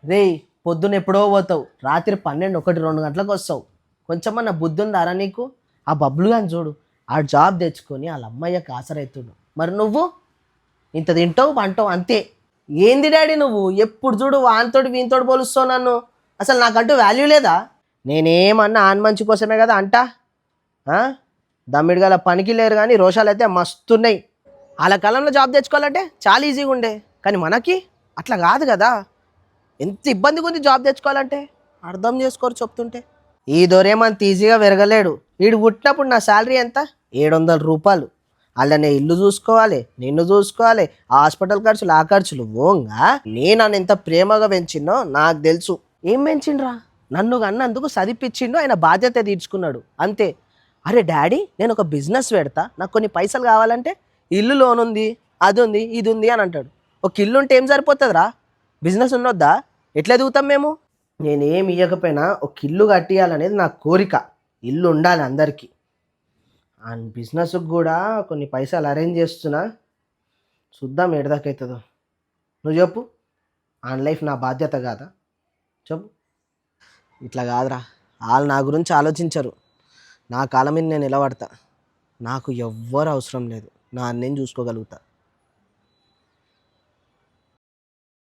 రేయ్, పొద్దున ఎప్పుడో పోతావు, రాత్రి 12, 1, 2 గంటలకు వస్తావు. కొంచెమన్నా బుద్ధి ఉందారా నీకు? ఆ బబ్లు గాని చూడు, ఆ జాబ్ తెచ్చుకొని వాళ్ళ అమ్మయ్యకి ఆసరైతుడు. మరి నువ్వు ఇంత తింటావు పంటావు అంతే. ఏంది డాడీ నువ్వు ఎప్పుడు చూడు వానితోటి వీనితోటి పోలుస్తావు నన్ను? అసలు నాకంటూ వాల్యూ లేదా? నేనేమన్నా ఆన్ మంచి కోసమే కదా అంటా. ఆ? దమ్మిడి గల పనికి లేరు కానీ రోషాలు అయితే మస్తున్నాయి. వాళ్ళ కాలంలో జాబ్ తెచ్చుకోవాలంటే చాలా ఈజీగా ఉండే, కానీ మనకి అట్లా కాదు కదా. ఎంత ఇబ్బందిగా ఉంది జాబ్ తెచ్చుకోవాలంటే, అర్థం చేసుకోరు చెప్తుంటే. ఈ దొరేమంత ఈజీగా పెరగలేడు. వీడు పుట్టినప్పుడు నా శాలరీ ఎంత? 700 రూపాయలు. అలానే ఇల్లు చూసుకోవాలి, నిన్ను చూసుకోవాలి, హాస్పిటల్ ఖర్చులు ఆ ఖర్చులు ఓంగా. నేను నన్ను ఎంత ప్రేమగా పెంచిండో నాకు తెలుసు. ఏం పెంచిండ్రా? నన్ను అన్నందుకు చదివిపించిండు, ఆయన బాధ్యత తీర్చుకున్నాడు అంతే. అరే డాడీ, నేను ఒక బిజినెస్ పెడతా, నాకు కొన్ని పైసలు కావాలంటే ఇల్లు లోన్ ఉంది, అది ఉంది, ఇది ఉంది అని అంటాడు. ఒక ఇల్లు ఉంటే ఏం సరిపోతుందిరా? బిజినెస్ ఉన్నొద్దా? ఎట్లా ఎదుగుతాం మేము? నేనేం ఇవ్వకపోయినా ఒక ఇల్లు కట్టియాలనేది నా కోరిక. ఇల్లు ఉండాలి అందరికీ. అండ్ బిజినెస్కి కూడా కొన్ని పైసలు అరేంజ్ చేస్తున్నా, చూద్దాం ఎడదాకవుతుందో. నువ్వు చెప్పు, ఆన్ లైఫ్ నా బాధ్యత కాదా? చెప్పు. ఇట్లా కాదురా, వాళ్ళు నా గురించి ఆలోచించరు. నా కాలం మీద నేను నిలబడతా. నాకు ఎవ్వరు అవసరం లేదు, నా నేను చూసుకోగలుగుతా.